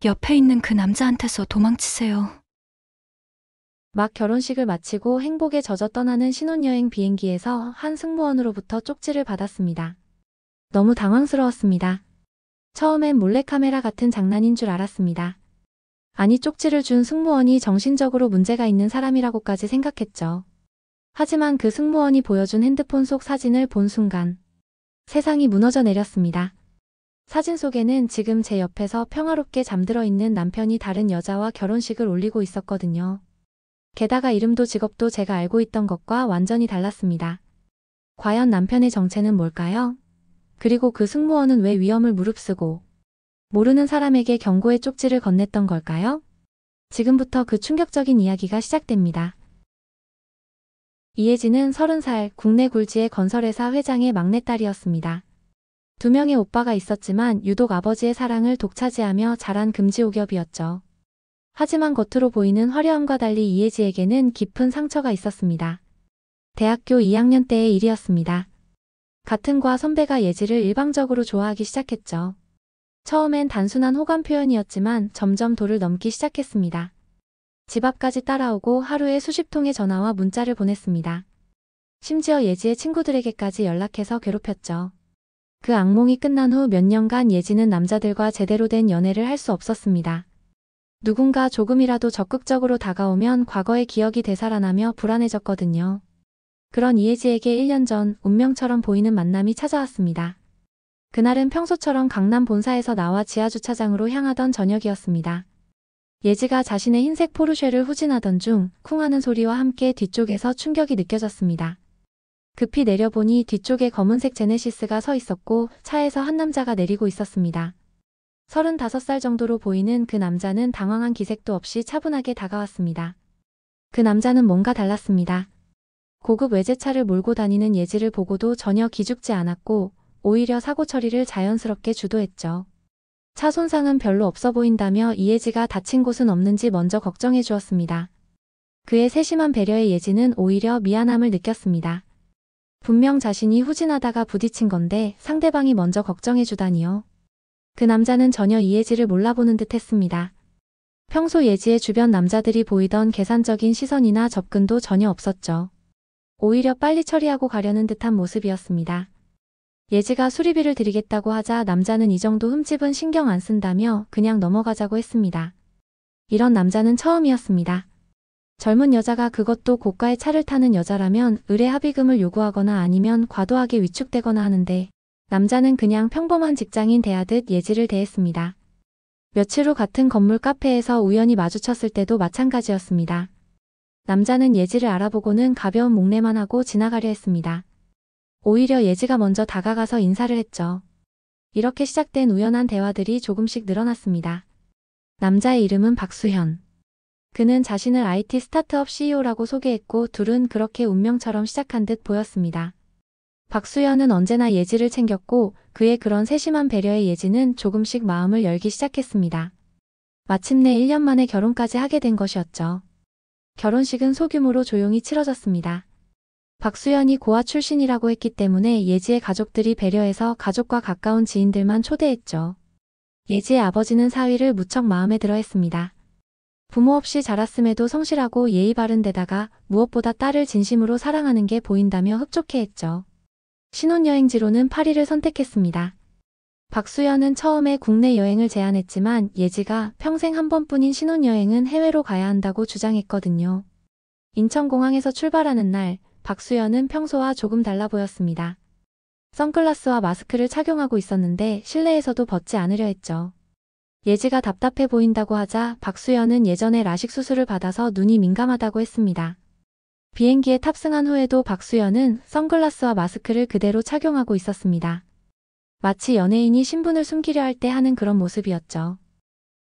옆에 있는 그 남자한테서 도망치세요. 막 결혼식을 마치고 행복에 젖어 떠나는 신혼여행 비행기에서 한 승무원으로부터 쪽지를 받았습니다. 너무 당황스러웠습니다. 처음엔 몰래카메라 같은 장난인 줄 알았습니다. 아니, 쪽지를 준 승무원이 정신적으로 문제가 있는 사람이라고까지 생각했죠. 하지만 그 승무원이 보여준 핸드폰 속 사진을 본 순간 세상이 무너져 내렸습니다. 사진 속에는 지금 제 옆에서 평화롭게 잠들어 있는 남편이 다른 여자와 결혼식을 올리고 있었거든요. 게다가 이름도 직업도 제가 알고 있던 것과 완전히 달랐습니다. 과연 남편의 정체는 뭘까요? 그리고 그 승무원은 왜 위험을 무릅쓰고 모르는 사람에게 경고의 쪽지를 건넸던 걸까요? 지금부터 그 충격적인 이야기가 시작됩니다. 이혜진은 30살 국내 굴지의 건설회사 회장의 막내딸이었습니다. 2명의 오빠가 있었지만 유독 아버지의 사랑을 독차지하며 자란 금지옥엽이었죠. 하지만 겉으로 보이는 화려함과 달리 이혜지에게는 깊은 상처가 있었습니다. 대학교 2학년 때의 일이었습니다. 같은 과 선배가 예지를 일방적으로 좋아하기 시작했죠. 처음엔 단순한 호감 표현이었지만 점점 도를 넘기 시작했습니다. 집 앞까지 따라오고 하루에 수십 통의 전화와 문자를 보냈습니다. 심지어 예지의 친구들에게까지 연락해서 괴롭혔죠. 그 악몽이 끝난 후 몇 년간 예지는 남자들과 제대로 된 연애를 할 수 없었습니다. 누군가 조금이라도 적극적으로 다가오면 과거의 기억이 되살아나며 불안해졌거든요. 그런 이혜지에게 1년 전 운명처럼 보이는 만남이 찾아왔습니다. 그날은 평소처럼 강남 본사에서 나와 지하주차장으로 향하던 저녁이었습니다. 예지가 자신의 흰색 포르쉐를 후진하던 중 쿵 하는 소리와 함께 뒤쪽에서 충격이 느껴졌습니다. 급히 내려보니 뒤쪽에 검은색 제네시스가 서 있었고 차에서 한 남자가 내리고 있었습니다. 35살 정도로 보이는 그 남자는 당황한 기색도 없이 차분하게 다가왔습니다. 그 남자는 뭔가 달랐습니다. 고급 외제차를 몰고 다니는 예지를 보고도 전혀 기죽지 않았고 오히려 사고 처리를 자연스럽게 주도했죠. 차 손상은 별로 없어 보인다며 이혜지가 다친 곳은 없는지 먼저 걱정해 주었습니다. 그의 세심한 배려에 예지는 오히려 미안함을 느꼈습니다. 분명 자신이 후진하다가 부딪힌 건데 상대방이 먼저 걱정해 주다니요. 그 남자는 전혀 이혜지를 몰라보는 듯 했습니다. 평소 예지의 주변 남자들이 보이던 계산적인 시선이나 접근도 전혀 없었죠. 오히려 빨리 처리하고 가려는 듯한 모습이었습니다. 예지가 수리비를 드리겠다고 하자 남자는 이 정도 흠집은 신경 안 쓴다며 그냥 넘어가자고 했습니다. 이런 남자는 처음이었습니다. 젊은 여자가 그것도 고가의 차를 타는 여자라면 의뢰 합의금을 요구하거나 아니면 과도하게 위축되거나 하는데 남자는 그냥 평범한 직장인 대하듯 예지를 대했습니다. 며칠 후 같은 건물 카페에서 우연히 마주쳤을 때도 마찬가지였습니다. 남자는 예지를 알아보고는 가벼운 목례만 하고 지나가려 했습니다. 오히려 예지가 먼저 다가가서 인사를 했죠. 이렇게 시작된 우연한 대화들이 조금씩 늘어났습니다. 남자의 이름은 박수현. 그는 자신을 IT 스타트업 CEO라고 소개했고 둘은 그렇게 운명처럼 시작한 듯 보였습니다. 박수현은 언제나 예지를 챙겼고 그의 그런 세심한 배려에 예지는 조금씩 마음을 열기 시작했습니다. 마침내 1년 만에 결혼까지 하게 된 것이었죠. 결혼식은 소규모로 조용히 치러졌습니다. 박수현이 고아 출신이라고 했기 때문에 예지의 가족들이 배려해서 가족과 가까운 지인들만 초대했죠. 예지의 아버지는 사위를 무척 마음에 들어 했습니다. 부모 없이 자랐음에도 성실하고 예의 바른 데다가 무엇보다 딸을 진심으로 사랑하는 게 보인다며 흡족해했죠. 신혼여행지로는 파리를 선택했습니다. 박수현은 처음에 국내 여행을 제안했지만 예지가 평생 한 번뿐인 신혼여행은 해외로 가야 한다고 주장했거든요. 인천공항에서 출발하는 날 박수현은 평소와 조금 달라 보였습니다. 선글라스와 마스크를 착용하고 있었는데 실내에서도 벗지 않으려 했죠. 예지가 답답해 보인다고 하자 박수현은 예전에 라식 수술을 받아서 눈이 민감하다고 했습니다. 비행기에 탑승한 후에도 박수현은 선글라스와 마스크를 그대로 착용하고 있었습니다. 마치 연예인이 신분을 숨기려 할 때 하는 그런 모습이었죠.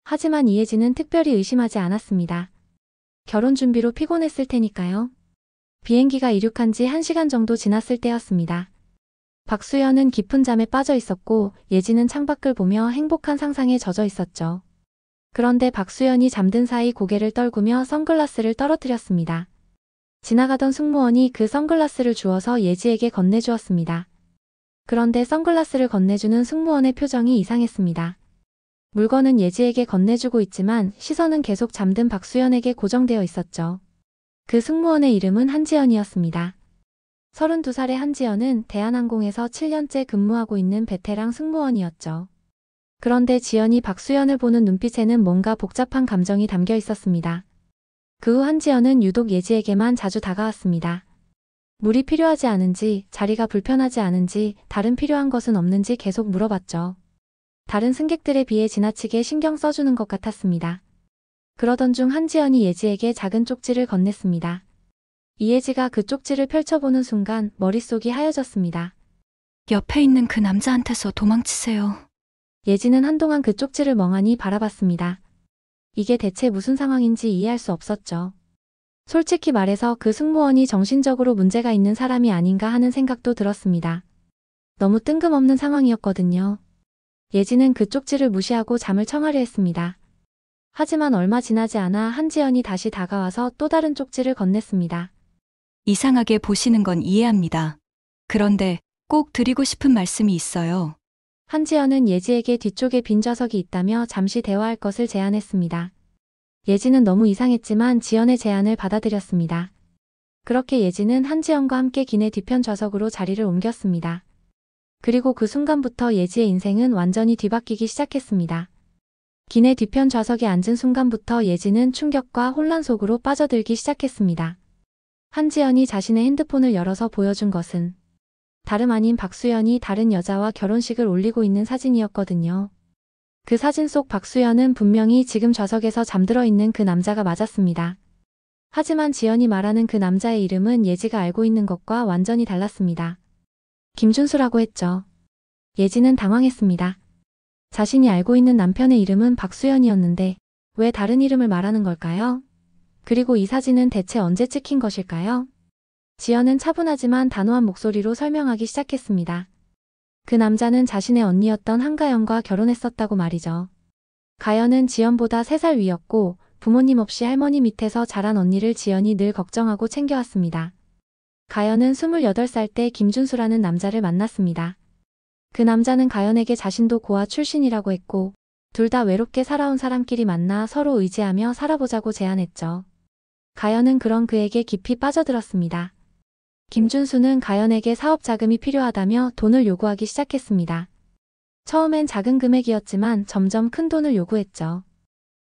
하지만 이혜진은 특별히 의심하지 않았습니다. 결혼 준비로 피곤했을 테니까요. 비행기가 이륙한 지 1시간 정도 지났을 때였습니다. 박수현은 깊은 잠에 빠져 있었고 예지는 창밖을 보며 행복한 상상에 젖어 있었죠. 그런데 박수현이 잠든 사이 고개를 떨구며 선글라스를 떨어뜨렸습니다. 지나가던 승무원이 그 선글라스를 주워서 예지에게 건네주었습니다. 그런데 선글라스를 건네주는 승무원의 표정이 이상했습니다. 물건은 예지에게 건네주고 있지만 시선은 계속 잠든 박수연에게 고정되어 있었죠. 그 승무원의 이름은 한지연이었습니다. 32살의 한지연은 대한항공에서 7년째 근무하고 있는 베테랑 승무원이었죠. 그런데 지연이 박수연을 보는 눈빛에는 뭔가 복잡한 감정이 담겨 있었습니다. 그 후 한지연은 유독 예지에게만 자주 다가왔습니다. 물이 필요하지 않은지, 자리가 불편하지 않은지, 다른 필요한 것은 없는지 계속 물어봤죠. 다른 승객들에 비해 지나치게 신경 써주는 것 같았습니다. 그러던 중 한지연이 예지에게 작은 쪽지를 건넸습니다. 이예지가 그 쪽지를 펼쳐보는 순간 머릿속이 하얘졌습니다. 옆에 있는 그 남자한테서 도망치세요. 예지는 한동안 그 쪽지를 멍하니 바라봤습니다. 이게 대체 무슨 상황인지 이해할 수 없었죠. 솔직히 말해서 그 승무원이 정신적으로 문제가 있는 사람이 아닌가 하는 생각도 들었습니다. 너무 뜬금없는 상황이었거든요. 예지는 그 쪽지를 무시하고 잠을 청하려 했습니다. 하지만 얼마 지나지 않아 한지연이 다시 다가와서 또 다른 쪽지를 건넸습니다. 이상하게 보시는 건 이해합니다. 그런데 꼭 드리고 싶은 말씀이 있어요. 한지연은 예지에게 뒤쪽에 빈 좌석이 있다며 잠시 대화할 것을 제안했습니다. 예지는 너무 이상했지만 지연의 제안을 받아들였습니다. 그렇게 예지는 한지연과 함께 기내 뒤편 좌석으로 자리를 옮겼습니다. 그리고 그 순간부터 예지의 인생은 완전히 뒤바뀌기 시작했습니다. 기내 뒤편 좌석에 앉은 순간부터 예지는 충격과 혼란 속으로 빠져들기 시작했습니다. 한지연이 자신의 핸드폰을 열어서 보여준 것은 다름 아닌 박수연이 다른 여자와 결혼식을 올리고 있는 사진이었거든요. 그 사진 속 박수연은 분명히 지금 좌석에서 잠들어 있는 그 남자가 맞았습니다. 하지만 지연이 말하는 그 남자의 이름은 예지가 알고 있는 것과 완전히 달랐습니다. 김준수라고 했죠. 예지는 당황했습니다. 자신이 알고 있는 남편의 이름은 박수연이었는데 왜 다른 이름을 말하는 걸까요? 그리고 이 사진은 대체 언제 찍힌 것일까요? 지연은 차분하지만 단호한 목소리로 설명하기 시작했습니다. 그 남자는 자신의 언니였던 한가연과 결혼했었다고 말이죠. 가연은 지연보다 3살 위였고 부모님 없이 할머니 밑에서 자란 언니를 지연이 늘 걱정하고 챙겨왔습니다. 가연은 28살 때 김준수라는 남자를 만났습니다. 그 남자는 가연에게 자신도 고아 출신이라고 했고 둘 다 외롭게 살아온 사람끼리 만나 서로 의지하며 살아보자고 제안했죠. 가연은 그런 그에게 깊이 빠져들었습니다. 김준수는 가연에게 사업 자금이 필요하다며 돈을 요구하기 시작했습니다. 처음엔 작은 금액이었지만 점점 큰 돈을 요구했죠.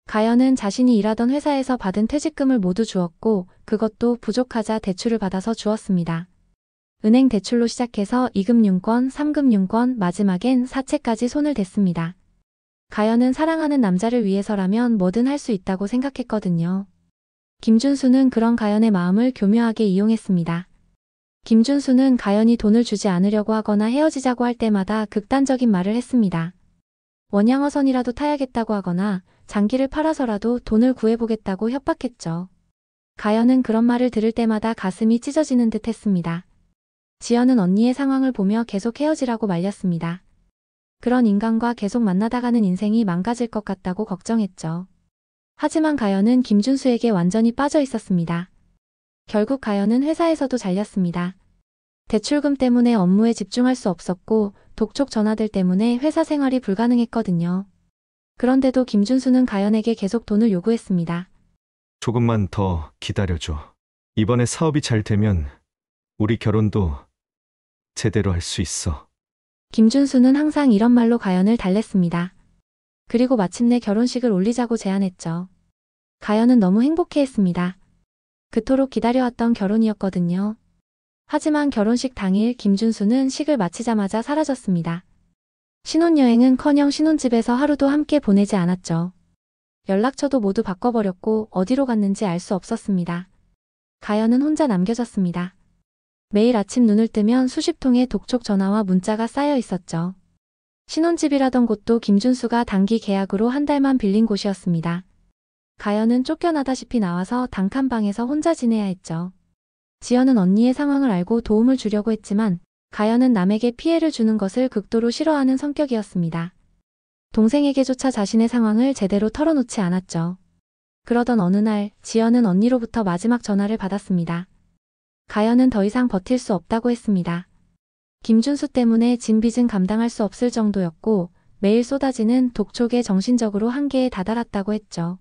가연은 자신이 일하던 회사에서 받은 퇴직금을 모두 주었고 그것도 부족하자 대출을 받아서 주었습니다. 은행 대출로 시작해서 2금융권, 3금융권, 마지막엔 사채까지 손을 댔습니다. 가연은 사랑하는 남자를 위해서라면 뭐든 할 수 있다고 생각했거든요. 김준수는 그런 가연의 마음을 교묘하게 이용했습니다. 김준수는 가연이 돈을 주지 않으려고 하거나 헤어지자고 할 때마다 극단적인 말을 했습니다. 원양어선이라도 타야겠다고 하거나 장기를 팔아서라도 돈을 구해보겠다고 협박했죠. 가연은 그런 말을 들을 때마다 가슴이 찢어지는 듯 했습니다. 지연은 언니의 상황을 보며 계속 헤어지라고 말렸습니다. 그런 인간과 계속 만나다가는 인생이 망가질 것 같다고 걱정했죠. 하지만 가연은 김준수에게 완전히 빠져 있었습니다. 결국 가연은 회사에서도 잘렸습니다. 대출금 때문에 업무에 집중할 수 없었고 독촉 전화들 때문에 회사 생활이 불가능했거든요. 그런데도 김준수는 가연에게 계속 돈을 요구했습니다. 조금만 더 기다려줘. 이번에 사업이 잘 되면 우리 결혼도 제대로 할 수 있어. 김준수는 항상 이런 말로 가연을 달랬습니다. 그리고 마침내 결혼식을 올리자고 제안했죠. 가연은 너무 행복해했습니다. 그토록 기다려왔던 결혼이었거든요. 하지만 결혼식 당일 김준수는 식을 마치자마자 사라졌습니다. 신혼여행은커녕 신혼집에서 하루도 함께 보내지 않았죠. 연락처도 모두 바꿔버렸고 어디로 갔는지 알 수 없었습니다. 가연은 혼자 남겨졌습니다. 매일 아침 눈을 뜨면 수십 통의 독촉 전화와 문자가 쌓여 있었죠. 신혼집이라던 곳도 김준수가 단기 계약으로 한 달만 빌린 곳이었습니다. 가연은 쫓겨나다시피 나와서 단칸방에서 혼자 지내야 했죠. 지연은 언니의 상황을 알고 도움을 주려고 했지만 가연은 남에게 피해를 주는 것을 극도로 싫어하는 성격이었습니다. 동생에게조차 자신의 상황을 제대로 털어놓지 않았죠. 그러던 어느 날 지연은 언니로부터 마지막 전화를 받았습니다. 가연은 더 이상 버틸 수 없다고 했습니다. 김준수 때문에 진 빚은 감당할 수 없을 정도였고 매일 쏟아지는 독촉에 정신적으로 한계에 다다랐다고 했죠.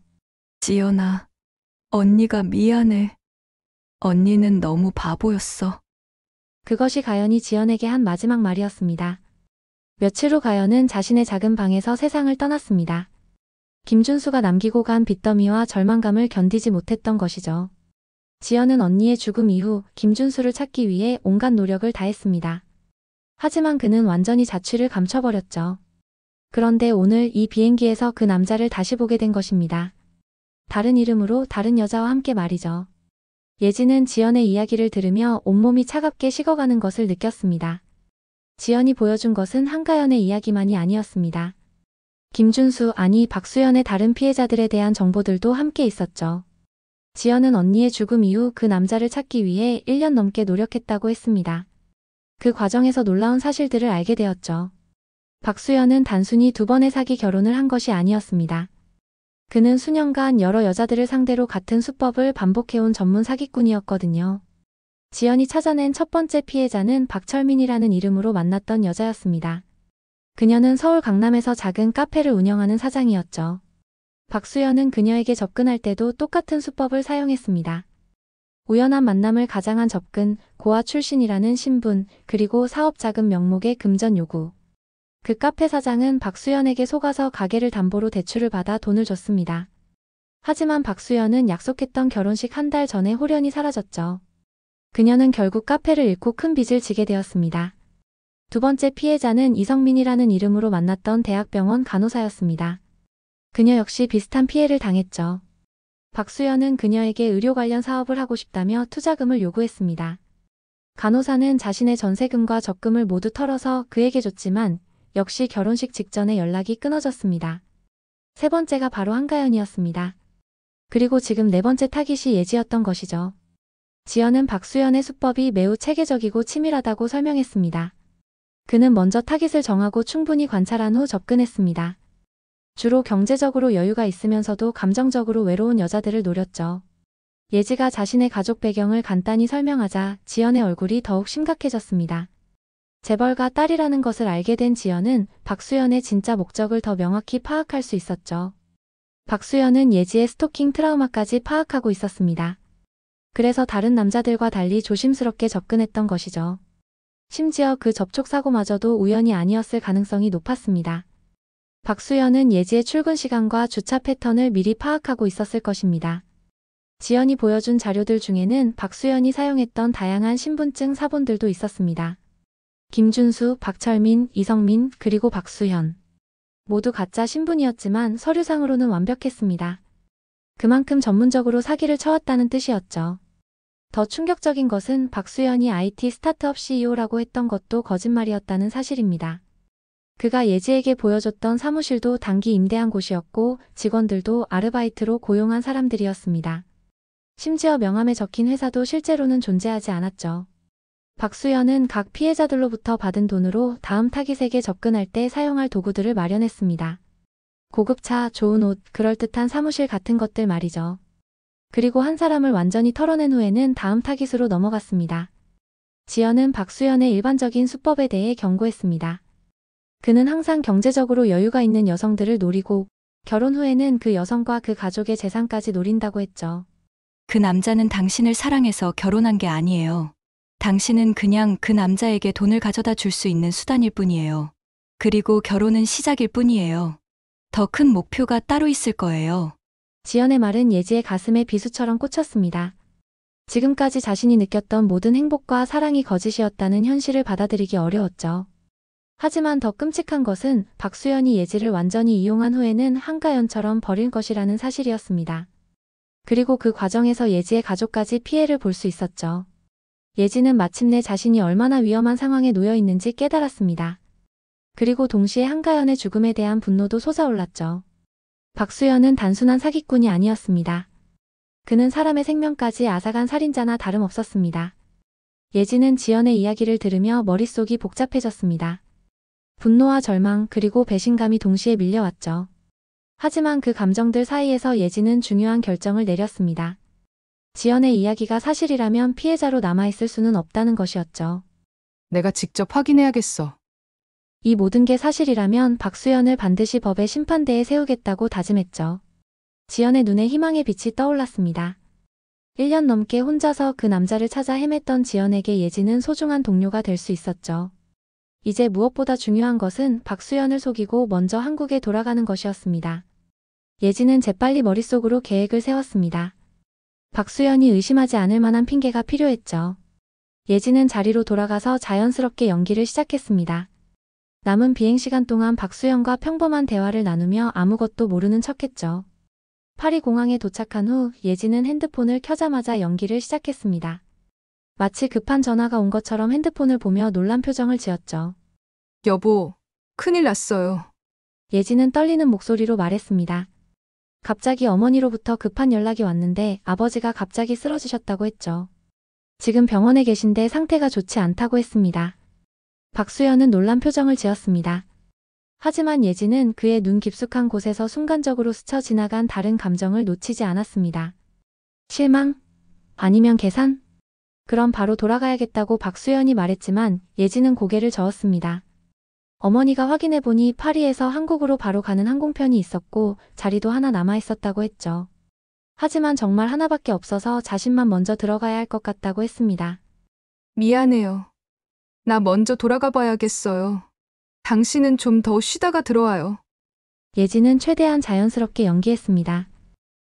지연아, 언니가 미안해. 언니는 너무 바보였어. 그것이 가연이 지연에게 한 마지막 말이었습니다. 며칠 후 가연은 자신의 작은 방에서 세상을 떠났습니다. 김준수가 남기고 간 빚더미와 절망감을 견디지 못했던 것이죠. 지연은 언니의 죽음 이후 김준수를 찾기 위해 온갖 노력을 다했습니다. 하지만 그는 완전히 자취를 감춰버렸죠. 그런데 오늘 이 비행기에서 그 남자를 다시 보게 된 것입니다. 다른 이름으로 다른 여자와 함께 말이죠. 예지는 지연의 이야기를 들으며 온몸이 차갑게 식어가는 것을 느꼈습니다. 지연이 보여준 것은 한가연의 이야기만이 아니었습니다. 김준수, 아니 박수연의 다른 피해자들에 대한 정보들도 함께 있었죠. 지연은 언니의 죽음 이후 그 남자를 찾기 위해 1년 넘게 노력했다고 했습니다. 그 과정에서 놀라운 사실들을 알게 되었죠. 박수연은 단순히 2번의 사기 결혼을 한 것이 아니었습니다. 그는 수년간 여러 여자들을 상대로 같은 수법을 반복해온 전문 사기꾼이었거든요. 지연이 찾아낸 첫 번째 피해자는 박철민이라는 이름으로 만났던 여자였습니다. 그녀는 서울 강남에서 작은 카페를 운영하는 사장이었죠. 박수연은 그녀에게 접근할 때도 똑같은 수법을 사용했습니다. 우연한 만남을 가장한 접근, 고아 출신이라는 신분, 그리고 사업 자금 명목의 금전 요구. 그 카페 사장은 박수연에게 속아서 가게를 담보로 대출을 받아 돈을 줬습니다. 하지만 박수연은 약속했던 결혼식 한 달 전에 홀연히 사라졌죠. 그녀는 결국 카페를 잃고 큰 빚을 지게 되었습니다. 두 번째 피해자는 이성민이라는 이름으로 만났던 대학병원 간호사였습니다. 그녀 역시 비슷한 피해를 당했죠. 박수연은 그녀에게 의료 관련 사업을 하고 싶다며 투자금을 요구했습니다. 간호사는 자신의 전세금과 적금을 모두 털어서 그에게 줬지만 역시 결혼식 직전에 연락이 끊어졌습니다. 세 번째가 바로 한가연이었습니다. 그리고 지금 네 번째 타깃이 예지였던 것이죠. 지연은 박수연의 수법이 매우 체계적이고 치밀하다고 설명했습니다. 그는 먼저 타깃을 정하고 충분히 관찰한 후 접근했습니다. 주로 경제적으로 여유가 있으면서도 감정적으로 외로운 여자들을 노렸죠. 예지가 자신의 가족 배경을 간단히 설명하자 지연의 얼굴이 더욱 심각해졌습니다. 재벌가 딸이라는 것을 알게 된 지연은 박수연의 진짜 목적을 더 명확히 파악할 수 있었죠. 박수연은 예지의 스토킹 트라우마까지 파악하고 있었습니다. 그래서 다른 남자들과 달리 조심스럽게 접근했던 것이죠. 심지어 그 접촉 사고마저도 우연이 아니었을 가능성이 높았습니다. 박수연은 예지의 출근 시간과 주차 패턴을 미리 파악하고 있었을 것입니다. 지연이 보여준 자료들 중에는 박수연이 사용했던 다양한 신분증 사본들도 있었습니다. 김준수, 박철민, 이성민, 그리고 박수현. 모두 가짜 신분이었지만 서류상으로는 완벽했습니다. 그만큼 전문적으로 사기를 쳐왔다는 뜻이었죠. 더 충격적인 것은 박수연이 IT 스타트업 CEO라고 했던 것도 거짓말이었다는 사실입니다. 그가 예지에게 보여줬던 사무실도 단기 임대한 곳이었고 직원들도 아르바이트로 고용한 사람들이었습니다. 심지어 명함에 적힌 회사도 실제로는 존재하지 않았죠. 박수연은 각 피해자들로부터 받은 돈으로 다음 타깃에게 접근할 때 사용할 도구들을 마련했습니다. 고급차, 좋은 옷, 그럴듯한 사무실 같은 것들 말이죠. 그리고 한 사람을 완전히 털어낸 후에는 다음 타깃으로 넘어갔습니다. 지연은 박수연의 일반적인 수법에 대해 경고했습니다. 그는 항상 경제적으로 여유가 있는 여성들을 노리고 결혼 후에는 그 여성과 그 가족의 재산까지 노린다고 했죠. 그 남자는 당신을 사랑해서 결혼한 게 아니에요. 당신은 그냥 그 남자에게 돈을 가져다 줄 수 있는 수단일 뿐이에요. 그리고 결혼은 시작일 뿐이에요. 더 큰 목표가 따로 있을 거예요. 지연의 말은 예지의 가슴에 비수처럼 꽂혔습니다. 지금까지 자신이 느꼈던 모든 행복과 사랑이 거짓이었다는 현실을 받아들이기 어려웠죠. 하지만 더 끔찍한 것은 박수연이 예지를 완전히 이용한 후에는 한가연처럼 버릴 것이라는 사실이었습니다. 그리고 그 과정에서 예지의 가족까지 피해를 볼 수 있었죠. 예지는 마침내 자신이 얼마나 위험한 상황에 놓여 있는지 깨달았습니다. 그리고 동시에 한가연의 죽음에 대한 분노도 솟아올랐죠. 박수연은 단순한 사기꾼이 아니었습니다. 그는 사람의 생명까지 앗아간 살인자나 다름없었습니다. 예지는 지연의 이야기를 들으며 머릿속이 복잡해졌습니다. 분노와 절망 그리고 배신감이 동시에 밀려왔죠. 하지만 그 감정들 사이에서 예지는 중요한 결정을 내렸습니다. 지연의 이야기가 사실이라면 피해자로 남아있을 수는 없다는 것이었죠. 내가 직접 확인해야겠어. 이 모든 게 사실이라면 박수연을 반드시 법의 심판대에 세우겠다고 다짐했죠. 지연의 눈에 희망의 빛이 떠올랐습니다. 1년 넘게 혼자서 그 남자를 찾아 헤맸던 지연에게 예진은 소중한 동료가 될 수 있었죠. 이제 무엇보다 중요한 것은 박수연을 속이고 먼저 한국에 돌아가는 것이었습니다. 예진은 재빨리 머릿속으로 계획을 세웠습니다. 박수연이 의심하지 않을 만한 핑계가 필요했죠. 예진은 자리로 돌아가서 자연스럽게 연기를 시작했습니다. 남은 비행시간 동안 박수연과 평범한 대화를 나누며 아무것도 모르는 척했죠. 파리 공항에 도착한 후 예진은 핸드폰을 켜자마자 연기를 시작했습니다. 마치 급한 전화가 온 것처럼 핸드폰을 보며 놀란 표정을 지었죠. 여보, 큰일 났어요. 예진은 떨리는 목소리로 말했습니다. 갑자기 어머니로부터 급한 연락이 왔는데 아버지가 갑자기 쓰러지셨다고 했죠. 지금 병원에 계신데 상태가 좋지 않다고 했습니다. 박수연은 놀란 표정을 지었습니다. 하지만 예진은 그의 눈 깊숙한 곳에서 순간적으로 스쳐 지나간 다른 감정을 놓치지 않았습니다. 실망? 아니면 계산? 그럼 바로 돌아가야겠다고 박수연이 말했지만 예진은 고개를 저었습니다. 어머니가 확인해보니 파리에서 한국으로 바로 가는 항공편이 있었고 자리도 하나 남아있었다고 했죠. 하지만 정말 하나밖에 없어서 자신만 먼저 들어가야 할 것 같다고 했습니다. 미안해요. 나 먼저 돌아가 봐야겠어요. 당신은 좀 더 쉬다가 들어와요. 예진은 최대한 자연스럽게 연기했습니다.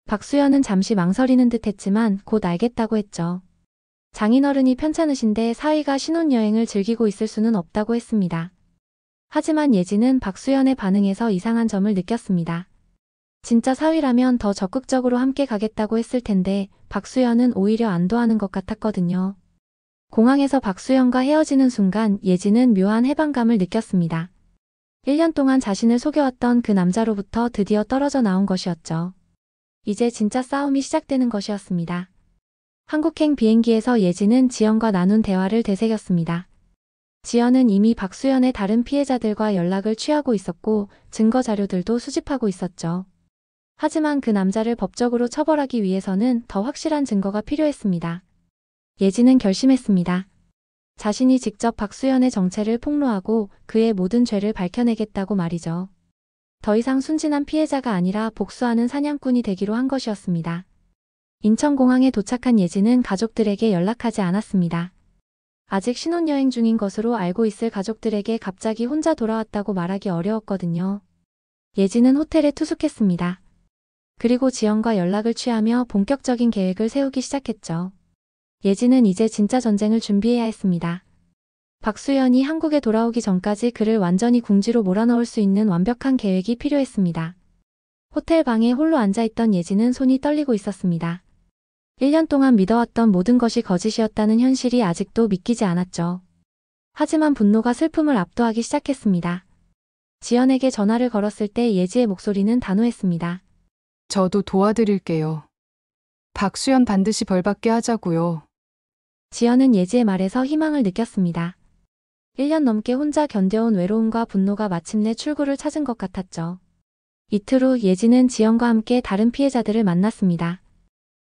박수연은 잠시 망설이는 듯 했지만 곧 알겠다고 했죠. 장인어른이 편찮으신데 사위가 신혼여행을 즐기고 있을 수는 없다고 했습니다. 하지만 예진은 박수연의 반응에서 이상한 점을 느꼈습니다. 진짜 사위라면 더 적극적으로 함께 가겠다고 했을 텐데 박수연은 오히려 안도하는 것 같았거든요. 공항에서 박수연과 헤어지는 순간 예진은 묘한 해방감을 느꼈습니다. 1년 동안 자신을 속여왔던 그 남자로부터 드디어 떨어져 나온 것이었죠. 이제 진짜 싸움이 시작되는 것이었습니다. 한국행 비행기에서 예진은 지연과 나눈 대화를 되새겼습니다. 지연은 이미 박수연의 다른 피해자들과 연락을 취하고 있었고 증거 자료들도 수집하고 있었죠. 하지만 그 남자를 법적으로 처벌하기 위해서는 더 확실한 증거가 필요했습니다. 예진은 결심했습니다. 자신이 직접 박수연의 정체를 폭로하고 그의 모든 죄를 밝혀내겠다고 말이죠. 더 이상 순진한 피해자가 아니라 복수하는 사냥꾼이 되기로 한 것이었습니다. 인천공항에 도착한 예진은 가족들에게 연락하지 않았습니다. 아직 신혼여행 중인 것으로 알고 있을 가족들에게 갑자기 혼자 돌아왔다고 말하기 어려웠거든요. 예진은 호텔에 투숙했습니다. 그리고 지연과 연락을 취하며 본격적인 계획을 세우기 시작했죠. 예진은 이제 진짜 전쟁을 준비해야 했습니다. 박수연이 한국에 돌아오기 전까지 그를 완전히 궁지로 몰아넣을 수 있는 완벽한 계획이 필요했습니다. 호텔 방에 홀로 앉아있던 예진은 손이 떨리고 있었습니다. 1년 동안 믿어왔던 모든 것이 거짓이었다는 현실이 아직도 믿기지 않았죠. 하지만 분노가 슬픔을 압도하기 시작했습니다. 지연에게 전화를 걸었을 때 예지의 목소리는 단호했습니다. 저도 도와드릴게요. 박수연 반드시 벌받게 하자고요. 지연은 예지의 말에서 희망을 느꼈습니다. 1년 넘게 혼자 견뎌온 외로움과 분노가 마침내 출구를 찾은 것 같았죠. 이틀 후 예지는 지연과 함께 다른 피해자들을 만났습니다.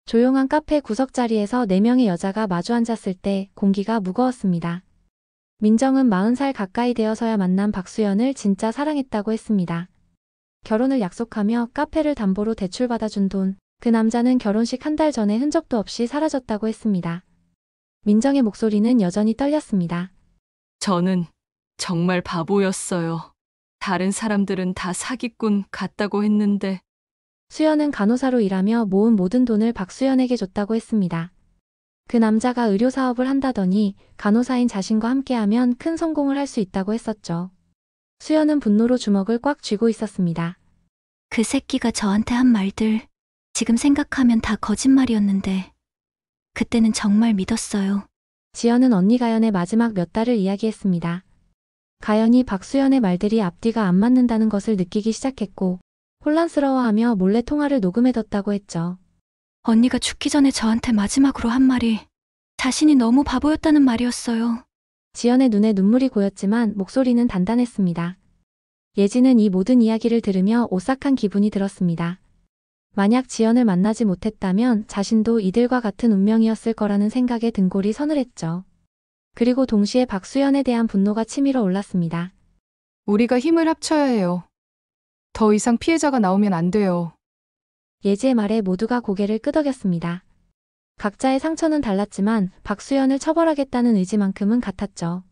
조용한 카페 구석자리에서 4명의 여자가 마주 앉았을 때 공기가 무거웠습니다. 민정은 40살 가까이 되어서야 만난 박수연을 진짜 사랑했다고 했습니다. 결혼을 약속하며 카페를 담보로 대출받아준 돈, 그 남자는 결혼식 한 달 전에 흔적도 없이 사라졌다고 했습니다. 민정의 목소리는 여전히 떨렸습니다. 저는 정말 바보였어요. 다른 사람들은 다 사기꾼 같다고 했는데 수연은 간호사로 일하며 모은 모든 돈을 박수연에게 줬다고 했습니다. 그 남자가 의료사업을 한다더니 간호사인 자신과 함께하면 큰 성공을 할 수 있다고 했었죠. 수연은 분노로 주먹을 꽉 쥐고 있었습니다. 그 새끼가 저한테 한 말들 지금 생각하면 다 거짓말이었는데 그때는 정말 믿었어요. 지연은 언니 가연의 마지막 몇 달을 이야기했습니다. 가연이 박수연의 말들이 앞뒤가 안 맞는다는 것을 느끼기 시작했고 혼란스러워하며 몰래 통화를 녹음해뒀다고 했죠. 언니가 죽기 전에 저한테 마지막으로 한 말이 자신이 너무 바보였다는 말이었어요. 지연의 눈에 눈물이 고였지만 목소리는 단단했습니다. 예지는 이 모든 이야기를 들으며 오싹한 기분이 들었습니다. 만약 지연을 만나지 못했다면 자신도 이들과 같은 운명이었을 거라는 생각에 등골이 서늘했죠. 그리고 동시에 박수연에 대한 분노가 치밀어 올랐습니다. 우리가 힘을 합쳐야 해요. 더 이상 피해자가 나오면 안 돼요. 예지의 말에 모두가 고개를 끄덕였습니다. 각자의 상처는 달랐지만 박수연을 처벌하겠다는 의지만큼은 같았죠.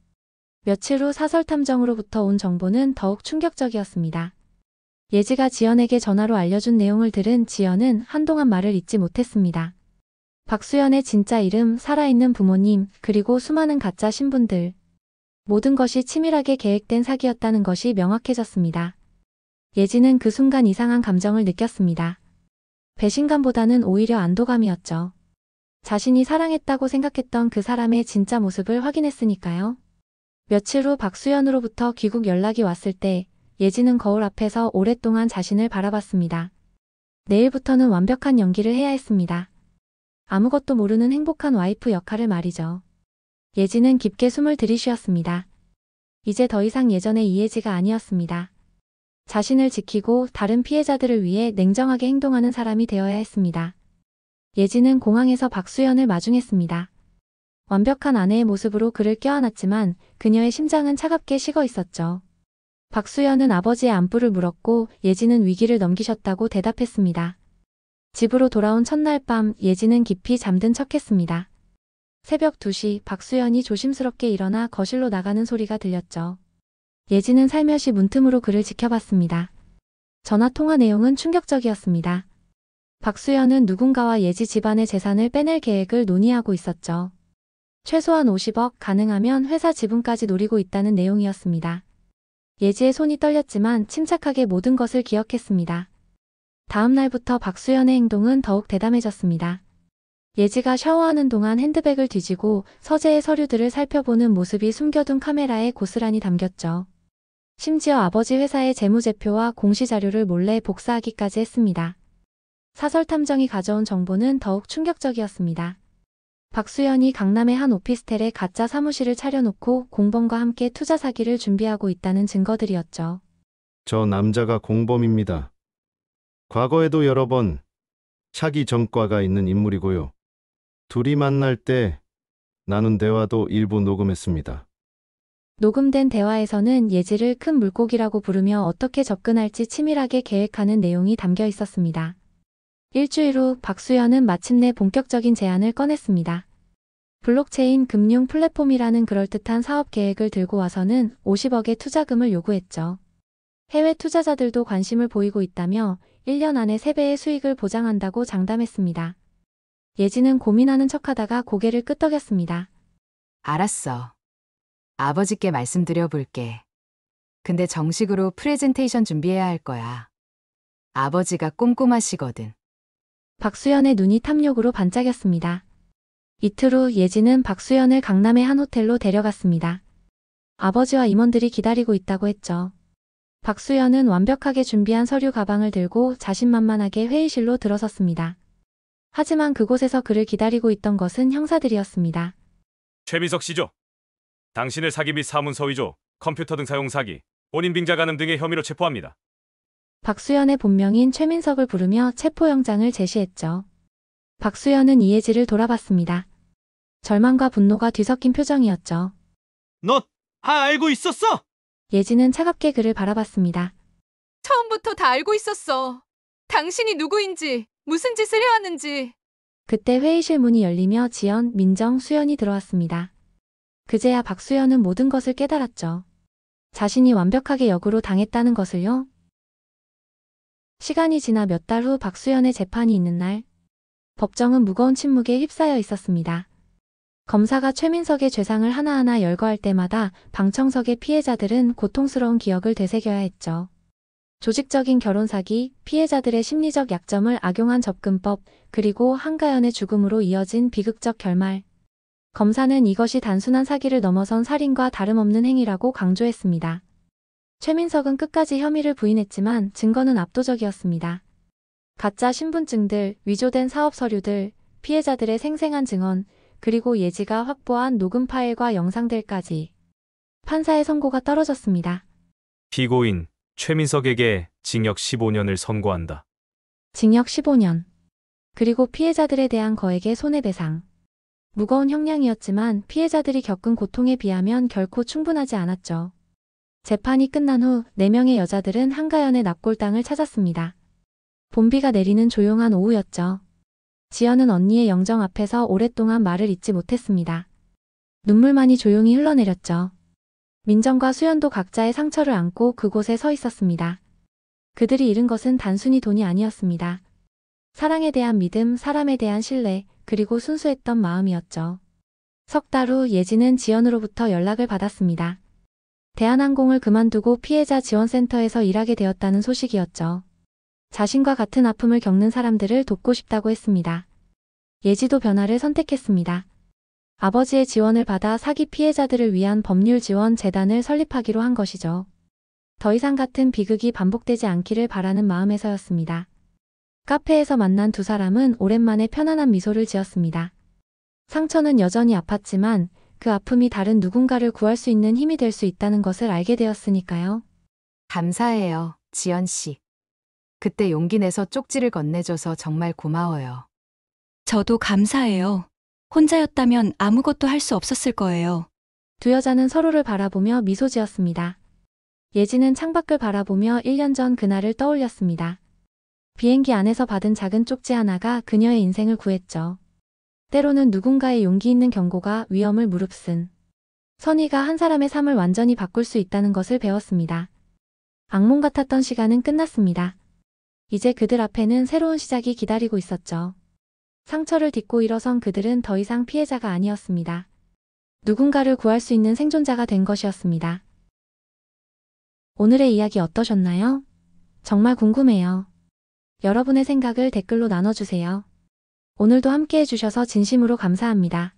며칠 후 사설탐정으로부터 온 정보는 더욱 충격적이었습니다. 예지가 지연에게 전화로 알려준 내용을 들은 지연은 한동안 말을 잇지 못했습니다. 박수연의 진짜 이름, 살아있는 부모님, 그리고 수많은 가짜 신분들. 모든 것이 치밀하게 계획된 사기였다는 것이 명확해졌습니다. 예지는 그 순간 이상한 감정을 느꼈습니다. 배신감보다는 오히려 안도감이었죠. 자신이 사랑했다고 생각했던 그 사람의 진짜 모습을 확인했으니까요. 며칠 후 박수연으로부터 귀국 연락이 왔을 때 예지는 거울 앞에서 오랫동안 자신을 바라봤습니다. 내일부터는 완벽한 연기를 해야 했습니다. 아무것도 모르는 행복한 와이프 역할을 말이죠. 예지는 깊게 숨을 들이쉬었습니다. 이제 더 이상 예전의 이예지가 아니었습니다. 자신을 지키고 다른 피해자들을 위해 냉정하게 행동하는 사람이 되어야 했습니다. 예지는 공항에서 박수연을 마중했습니다. 완벽한 아내의 모습으로 그를 껴안았지만 그녀의 심장은 차갑게 식어 있었죠. 박수연은 아버지의 안부를 물었고 예지는 위기를 넘기셨다고 대답했습니다. 집으로 돌아온 첫날 밤 예지는 깊이 잠든 척했습니다. 새벽 2시 박수연이 조심스럽게 일어나 거실로 나가는 소리가 들렸죠. 예지는 살며시 문틈으로 그를 지켜봤습니다. 전화 통화 내용은 충격적이었습니다. 박수연은 누군가와 예지 집안의 재산을 빼낼 계획을 논의하고 있었죠. 최소한 50억, 가능하면 회사 지분까지 노리고 있다는 내용이었습니다. 예지의 손이 떨렸지만 침착하게 모든 것을 기억했습니다. 다음 날부터 박수연의 행동은 더욱 대담해졌습니다. 예지가 샤워하는 동안 핸드백을 뒤지고 서재의 서류들을 살펴보는 모습이 숨겨둔 카메라에 고스란히 담겼죠. 심지어 아버지 회사의 재무제표와 공시자료를 몰래 복사하기까지 했습니다. 사설탐정이 가져온 정보는 더욱 충격적이었습니다. 박수연이 강남의 한 오피스텔에 가짜 사무실을 차려놓고 공범과 함께 투자 사기를 준비하고 있다는 증거들이었죠. 저 남자가 공범입니다. 과거에도 여러 번 차기 전과가 있는 인물이고요. 둘이 만날 때 나눈 대화도 일부 녹음했습니다. 녹음된 대화에서는 예지를 큰 물고기라고 부르며 어떻게 접근할지 치밀하게 계획하는 내용이 담겨 있었습니다. 일주일 후 박수연은 마침내 본격적인 제안을 꺼냈습니다. 블록체인 금융 플랫폼이라는 그럴듯한 사업 계획을 들고 와서는 50억의 투자금을 요구했죠. 해외 투자자들도 관심을 보이고 있다며 1년 안에 3배의 수익을 보장한다고 장담했습니다. 예지는 고민하는 척하다가 고개를 끄덕였습니다. 알았어. 아버지께 말씀드려 볼게. 근데 정식으로 프레젠테이션 준비해야 할 거야. 아버지가 꼼꼼하시거든. 박수연의 눈이 탐욕으로 반짝였습니다. 이틀 후 예지는 박수연을 강남의 한 호텔로 데려갔습니다. 아버지와 임원들이 기다리고 있다고 했죠. 박수연은 완벽하게 준비한 서류 가방을 들고 자신만만하게 회의실로 들어섰습니다. 하지만 그곳에서 그를 기다리고 있던 것은 형사들이었습니다. 최민석 씨죠. 당신을 사기 및 사문서 위조, 컴퓨터 등 사용 사기, 본인 빙자 가늠 등의 혐의로 체포합니다. 박수연의 본명인 최민석을 부르며 체포영장을 제시했죠. 박수연은 이예지를 돌아봤습니다. 절망과 분노가 뒤섞인 표정이었죠. 너 다 알고 있었어? 예지는 차갑게 그를 바라봤습니다. 처음부터 다 알고 있었어. 당신이 누구인지, 무슨 짓을 해왔는지. 그때 회의실 문이 열리며 지연, 민정, 수연이 들어왔습니다. 그제야 박수연은 모든 것을 깨달았죠. 자신이 완벽하게 역으로 당했다는 것을요. 시간이 지나 몇 달 후 박수연의 재판이 있는 날, 법정은 무거운 침묵에 휩싸여 있었습니다. 검사가 최민석의 죄상을 하나하나 열거할 때마다 방청석의 피해자들은 고통스러운 기억을 되새겨야 했죠. 조직적인 결혼 사기, 피해자들의 심리적 약점을 악용한 접근법, 그리고 한가연의 죽음으로 이어진 비극적 결말. 검사는 이것이 단순한 사기를 넘어선 살인과 다름없는 행위라고 강조했습니다. 최민석은 끝까지 혐의를 부인했지만 증거는 압도적이었습니다. 가짜 신분증들, 위조된 사업 서류들, 피해자들의 생생한 증언, 그리고 예지가 확보한 녹음 파일과 영상들까지. 판사의 선고가 떨어졌습니다. 피고인 최민석에게 징역 15년을 선고한다. 징역 15년. 그리고 피해자들에 대한 거액의 손해배상. 무거운 형량이었지만 피해자들이 겪은 고통에 비하면 결코 충분하지 않았죠. 재판이 끝난 후 4명의 여자들은 한가연의 납골당을 찾았습니다. 봄비가 내리는 조용한 오후였죠. 지연은 언니의 영정 앞에서 오랫동안 말을 잇지 못했습니다. 눈물만이 조용히 흘러내렸죠. 민정과 수연도 각자의 상처를 안고 그곳에 서 있었습니다. 그들이 잃은 것은 단순히 돈이 아니었습니다. 사랑에 대한 믿음, 사람에 대한 신뢰, 그리고 순수했던 마음이었죠. 석 달 후 예진은 지연으로부터 연락을 받았습니다. 대한항공을 그만두고 피해자 지원센터에서 일하게 되었다는 소식이었죠. 자신과 같은 아픔을 겪는 사람들을 돕고 싶다고 했습니다. 예지도 변화를 선택했습니다. 아버지의 지원을 받아 사기 피해자들을 위한 법률 지원 재단을 설립하기로 한 것이죠. 더 이상 같은 비극이 반복되지 않기를 바라는 마음에서였습니다. 카페에서 만난 두 사람은 오랜만에 편안한 미소를 지었습니다. 상처는 여전히 아팠지만 그 아픔이 다른 누군가를 구할 수 있는 힘이 될 수 있다는 것을 알게 되었으니까요. 감사해요, 지연 씨. 그때 용기 내서 쪽지를 건네줘서 정말 고마워요. 저도 감사해요. 혼자였다면 아무것도 할 수 없었을 거예요. 두 여자는 서로를 바라보며 미소 지었습니다. 예지는 창밖을 바라보며 1년 전 그날을 떠올렸습니다. 비행기 안에서 받은 작은 쪽지 하나가 그녀의 인생을 구했죠. 때로는 누군가의 용기 있는 경고가 위험을 무릅쓴 선의가 한 사람의 삶을 완전히 바꿀 수 있다는 것을 배웠습니다. 악몽 같았던 시간은 끝났습니다. 이제 그들 앞에는 새로운 시작이 기다리고 있었죠. 상처를 딛고 일어선 그들은 더 이상 피해자가 아니었습니다. 누군가를 구할 수 있는 생존자가 된 것이었습니다. 오늘의 이야기 어떠셨나요? 정말 궁금해요. 여러분의 생각을 댓글로 나눠주세요. 오늘도 함께 해주셔서 진심으로 감사합니다.